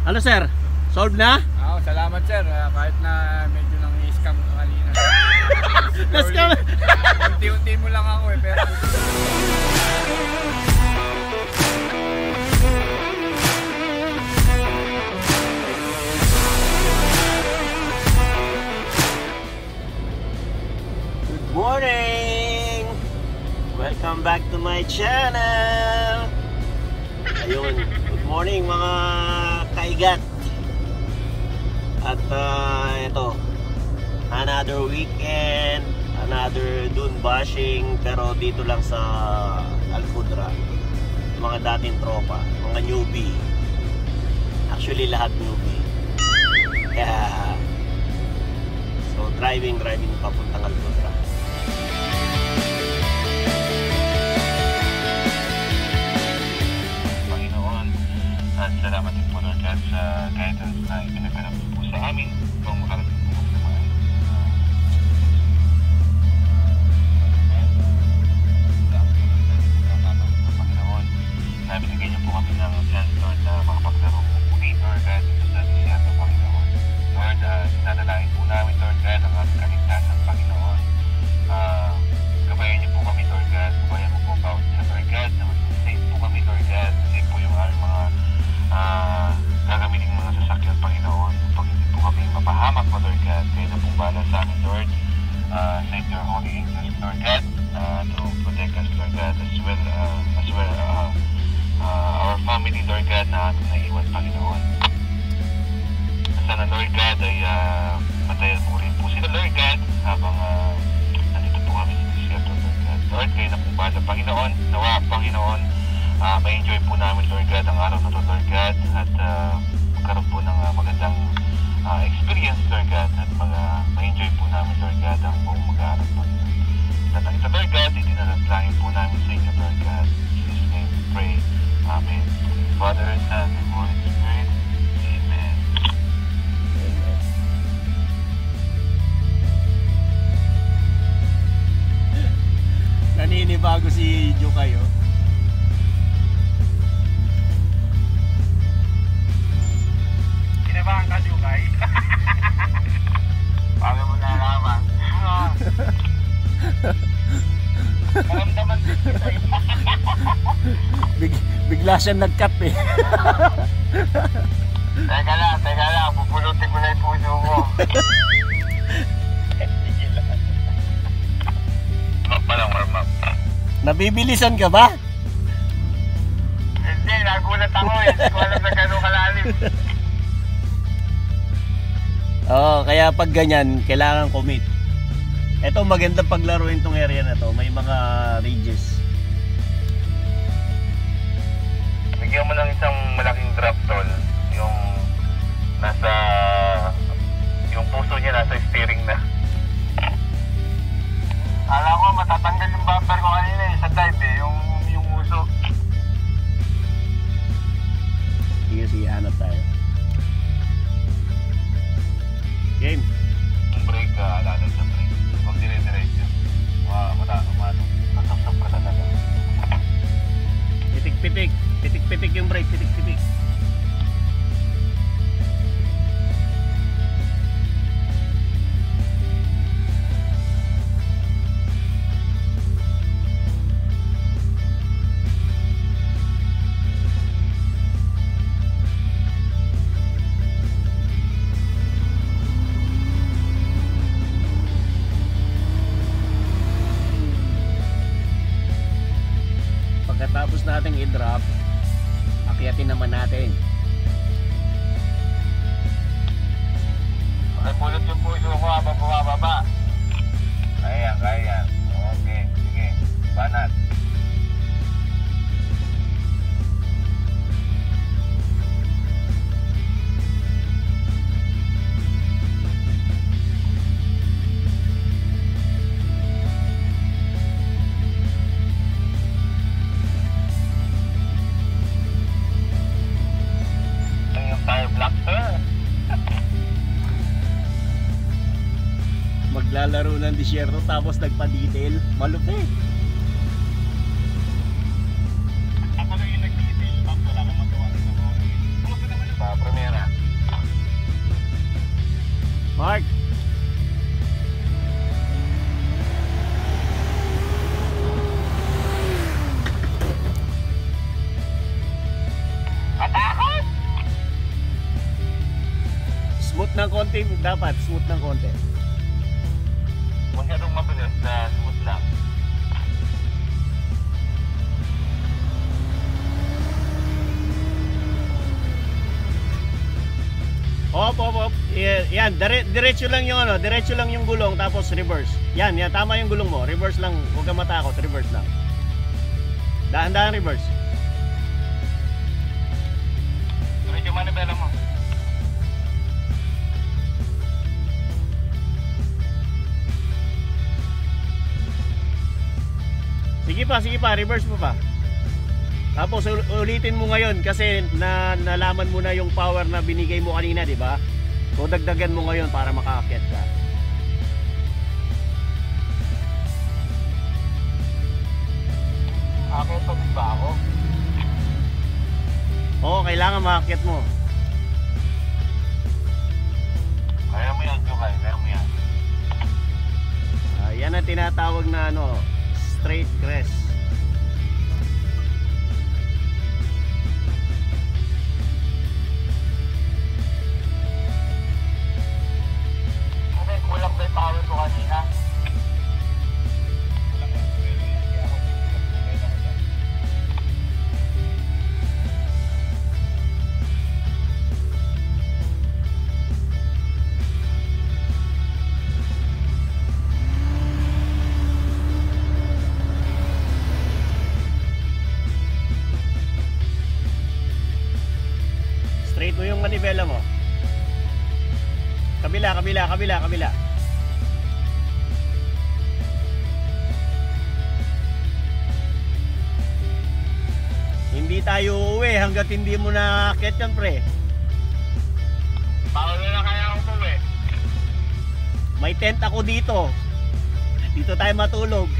Ano sir? Solve na? Oo, salamat sir. Kahit na medyo nang i-scam kanina. Na-scam? Unti-unti mo lang ako eh. Pero... Good morning! Welcome back to my channel! Ayun, good morning mga kaigat. At ito, another weekend, another dune bashing, pero dito lang sa Alcudra. Mga dating tropa, mga newbie. Actually lahat newbie. Yeah. So driving papuntang Alcudra. At salamat din po Lord God sa guidance na ipinaganap po sa amin kung makarating po kami sa mga Panginoon na binigay niyo po kami ng chance Lord na makapaglaro po muli Lord God sa disyerto Panginoon. Lord, sinanalangin po namin Lord God ang aming kaligtasan Panginoon. Gabayan niyo po kami Lord God, gabayan mo po bawat sa Lord God na mag-save po kami Lord God, save po yung aming mga gagamitin mga sasakyan Panginoon pag hindi po kami mapahamak po Lord God, kayo na pong bahala sa amin Lord. Send your holy angels Lord God to protect us Lord God as well our family Lord God na ating naiwan Panginoon. Sana Lord God ay matayan po rin po sila Lord God habang nandito po kami sa disyerto Lord God. Lord, kayo na pong bahala Panginoon, nawa Panginoon ma-enjoy po namin Lord God ang araw na to Lord God at magkaroon po ng magandang experience Lord God at ma-enjoy po namin Lord God ang buong mag-aaral po at ang ito Lord God itinalangin po namin sa inyo Lord God. In Jesus name we pray. Amen. Father, Son, and Holy Spirit. Amen. Naninibago si Jo kayo. Kinabahan ka, Jukay? Paano mo nalaman? Maramdaman din kita eh. Bigla siya nag-cut eh. Teka lang, pupulutin ko na yung puso mo. Warm up. Nabibilisan ka ba? Hindi, nagulat ako eh. Hindi ko alam na gano'ng kalalim. Oo, kaya pag ganyan, kailangan commit. Ito magandang paglaruin tong area na to. May mga ridges. Bigyan mo ng isang malaking drop toll. Yung puso niya nasa steering na. Alam ko matatanggal yung bumper ko kanina eh, sa dive eh, yung uso. Sige, hanap tayo. Game. Yung brake, alalay sa brake. Huwag dire-diretso. Masasap ka talaga. Pitik-pitik yung brake, pitik-pitik. Pagkatapos nating i-drop, akyatin naman natin. Pulot yung puso ko habang bumababa. Kaya. Okay, sige. Banat. Maglalaro ng disyerto tapos nagpa-detail, malupit. Ako lang yung nag-detail, tapos wala akong magawa sa mga. Kumusta naman yung Primera? ng konti, dapat smooth ng konti. Masyadong mabilis na smooth lang. Op. Yan, diretso lang yung ano, diretso lang yung gulong tapos reverse. Yan, tama yung gulong mo. Reverse lang, huwag kang matakot, reverse lang. Dahan-dahan reverse. Medyo manibela mo. Sige pa, reverse mo pa. Tapos ulitin mo ngayon kasi nalaman mo na yung power na binigay mo kanina, di ba? So dagdagan mo ngayon para makaakyat ka. Akyat pa din ba ako? Oo, kailangan makaakyat mo. Kaya mo yan, Jokay. Kaya mo yan. Yan ang tinatawag na ano, straight crest. Kasi kulang ba yung power ko kanina? Straight mo yung manibela mo. Kabila. Hindi tayo uuwi hanggat hindi mo nakakit yan, pre. Power na kaya ako po eh. May tent ako dito. Dito tayo matulog.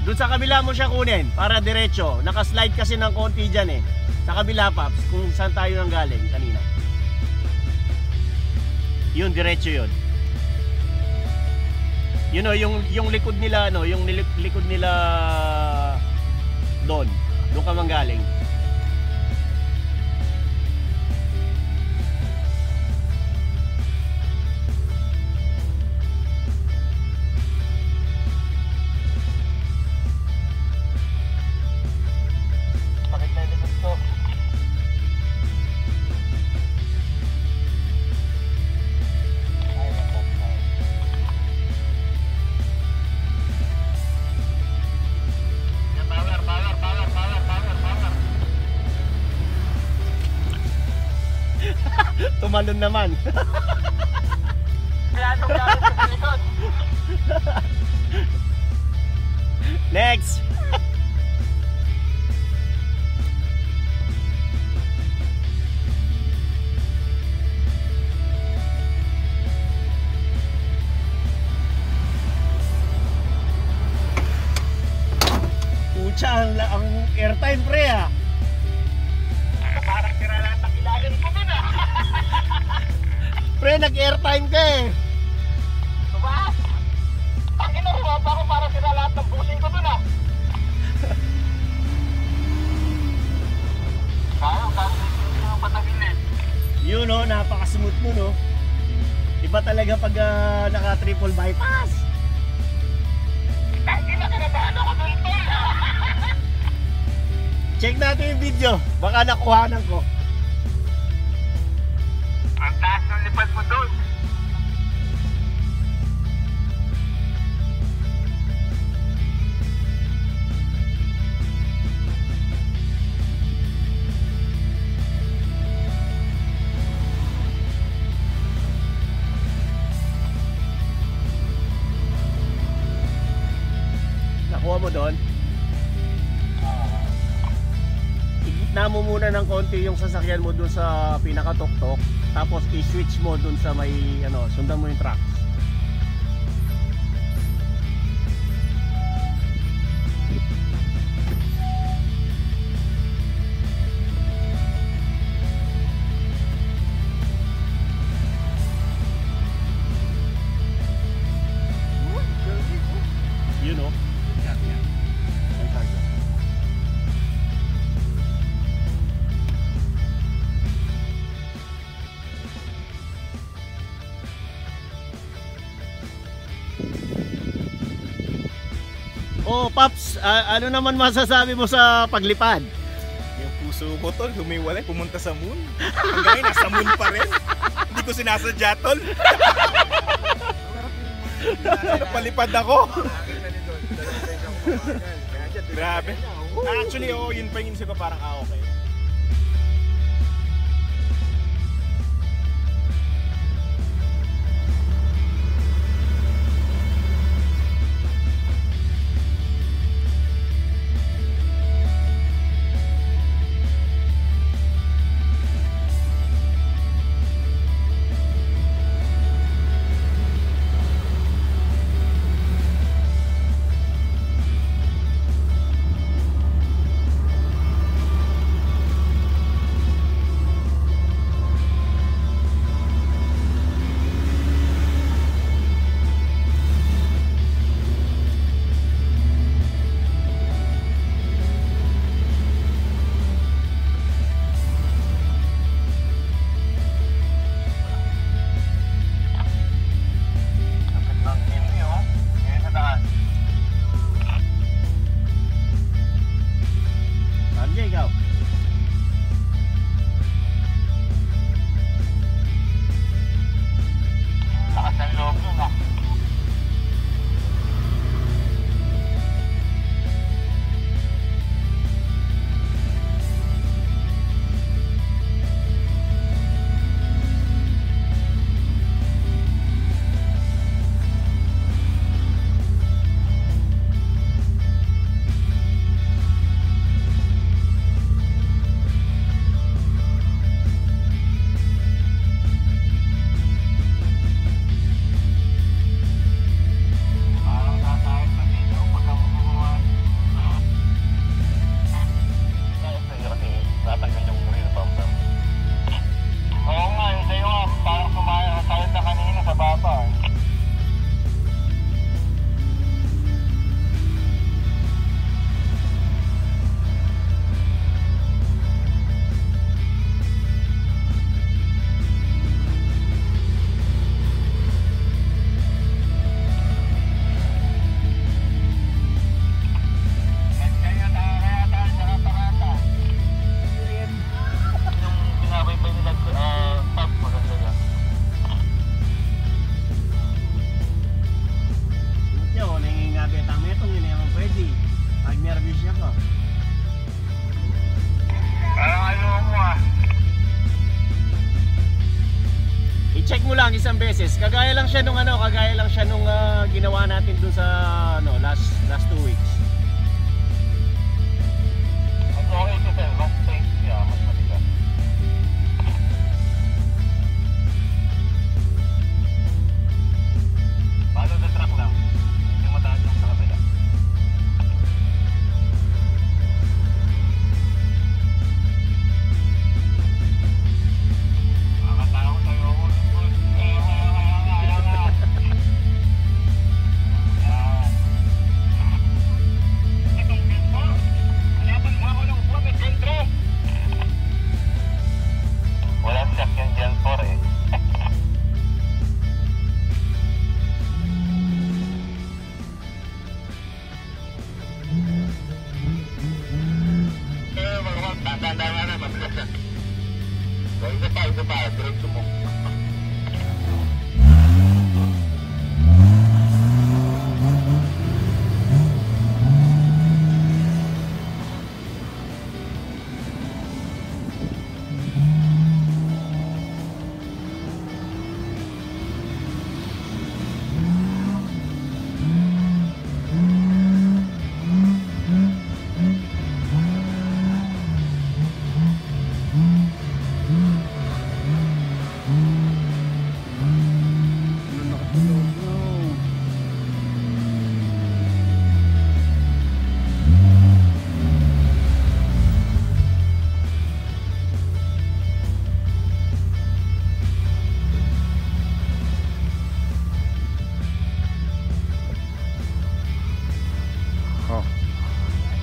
Doon sa kabila mo siya kunin para diretso. Nakaslide kasi ng konti dyan eh. Sa kabila, Paps, kung saan tayo nang galing kanina. Yun, diretso yun. You know, yung likod nila, ano, yung likod nila doon. Doon ka mang galing. Tumalon naman. Next. Pucha, ang airtime, pre, ha. Parang tira lahat ng ilalim ko dun ah. Pre, nag-airtime ka eh. Diba? Ang inaruha pa ako para tira lahat ng busing ko dun ah. Kaya, yung patagilid. Yun, no, napaka-smooth mo, no. Iba talaga pag naka-triple bypass. Hindi na kinabahan ako dun to. Check natin yung video. Baka nakuhanan ko. Ang taas ng lipad mo dun. Nakuha mo doon? Igitna mo muna ng konti yung sasakyan mo doon sa pinakatuktok. Tapos i-switch mo doon sa may ano, sundan mo yung tracks. Yun oh. Ang target. Oh, Paps, ano naman masasabi mo sa paglipad? Yung puso ko tol, humiwalay, pumunta sa moon. Hanggang ngayon, nasa moon pa rin. Hindi ko sinasadya tol. Napalipad ako. Grabe. Actually, oo, yun pa yung inisip ko parang okay. Ikaw. Lakas ng loob nun ah. I-check mo lang isang beses. Kagaya lang siya nung ginawa natin dun sa last 2 weeks. Mas okay ito sir, mas safe siya, mas matigas. Follow the track lang, hindi mataas yung sa kabila. Makakatawag sa'yo ako. Walang sakyan dyan for eh. Tanda-tanda na, mabilis na. Isa pa, diretso mo.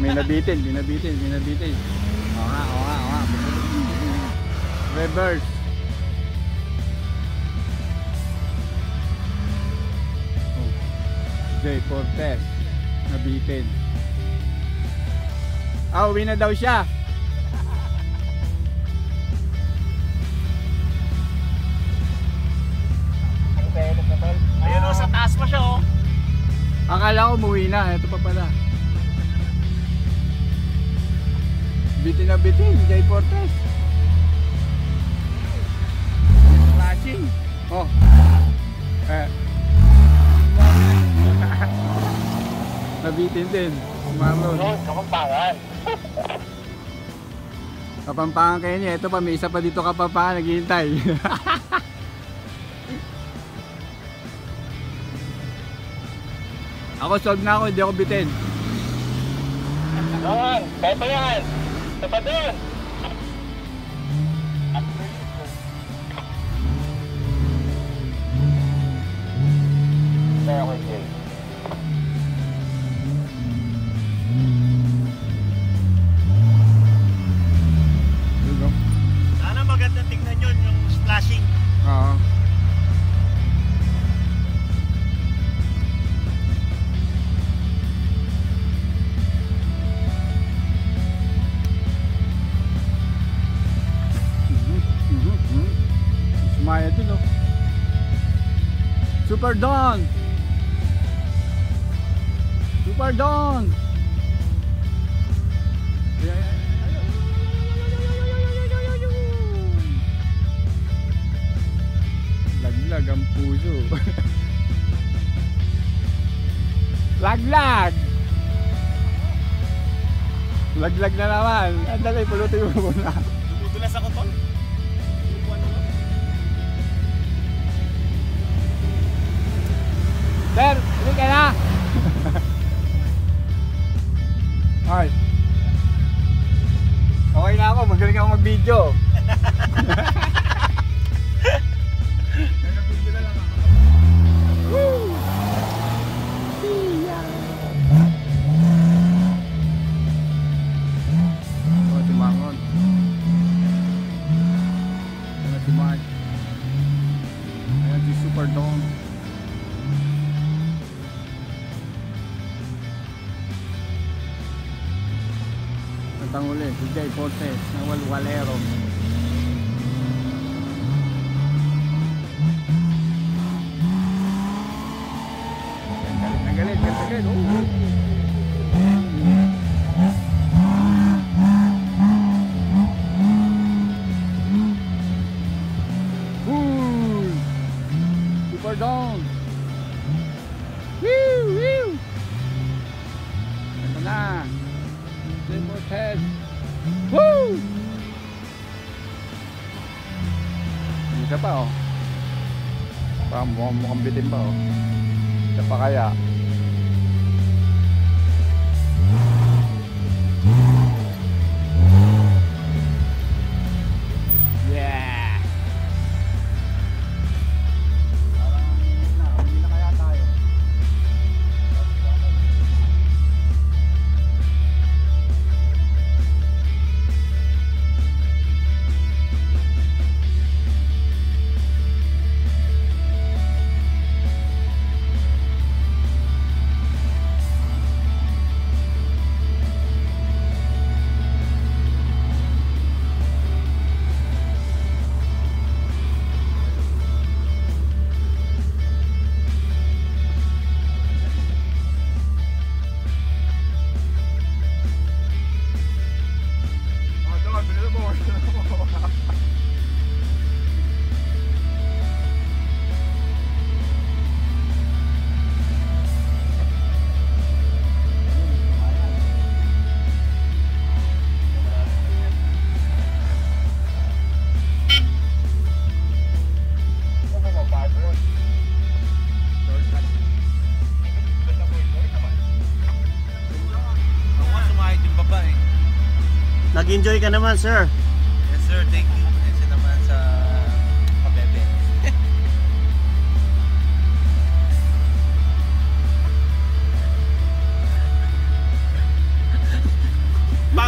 May nabitin. Oo nga. Reverse. Oh. Jay Fortes. Nabitin. Uwi na daw siya. Ayun o, sa taas pa siya oh. Akala ko umuwi na. Ito pa pala. Bitin na bitin. Jay Fortes. Flashing. Oh. Nabitin din. Marlon. Kapampangan. Kapampangan kayo niya. Ito pa, may isa pa dito Kapampangan. Naghihintay. Ako solve na ako. Hindi ako bitin. Doon, beto yan. Tapa doon. Kaya ko Jay. Sana maganda tingnan yun, yung splashing. Oo. Sumaya dun oh. Super Dawn. Laglag ang puso. Laglag na naman. Andali, pulutin mo muna. Dumudulas ako tol. Sir, hindi ka na. Okay. Okay na ako, magaling ako mag-video. Woo! Oh, si Mangon. Ayan si Mark. Ayan si Super Dawn. Tanguli, si Jay Fortes na walwalero. Galit. Super Dawn. Woo! Ito na. Jay Fortes. Woo! Isa pa oh. Parang mukhang bitin pa oh. Isa pa kaya. Yeah! Parang hindi na kaya tayo. Nag-enjoy ka naman, sir. Yes sir, thank you. Kasi naman sa kabebe.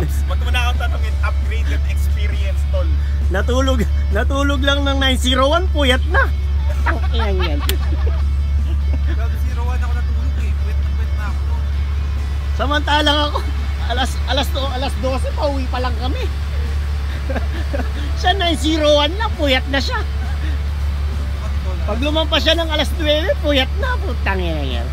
Paps, wag mo na akong tanongin, upgraded experience, tol. Natulog lang ng 901, puyat na. Ayan yan. Grabe, 01 ako natulog eh. Quit na ako. Samantalang ako, alas 12, pauwi pa lang kami. Siya 901 na, puyat na siya. Pag lumampas siya ng alas 9, puyat na, putang ina yan.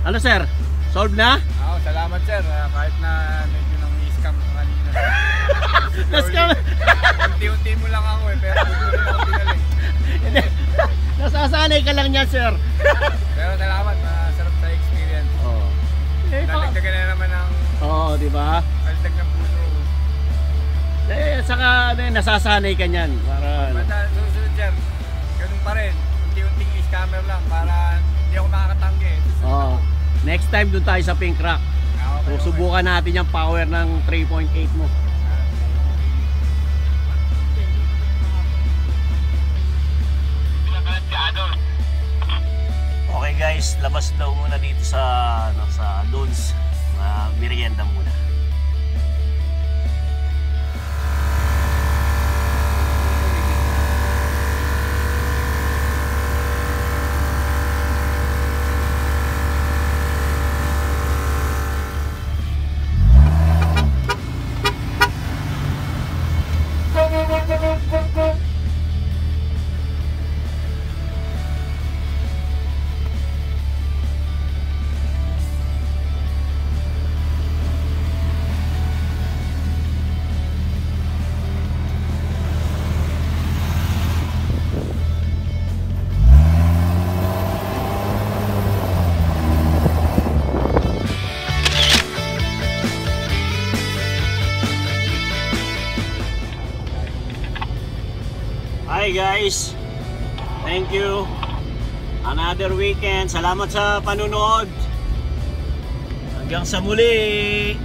Ano sir? Solve na? Oo, salamat sir. Kahit na medyo nang i-scam ka kanina. Na-scam? Unti-unti mo lang ako eh, pero huwag mo rin ako pinaling. Hindi. Nasasanay ka lang niyan sir. Pero salamat, masarap sa experience. Oo. Nadagdagan na naman ng Oo, di ba? kaldag ng puso. Saka nasasanay ka niyan para Basta susunod sir, ganun pa rin. Unti-unting i-scammer lang para hindi ako makakatanggi. Susunod Oo. ako. Next time doon tayo sa Pink Rock. Okay, okay. Susubukan natin yung power ng 3.8 mo. Okay guys, labas daw muna dito sa Dons. Merienda muna. Hi guys, thank you. Another weekend. Salamat sa panunood. Hanggang sa muli.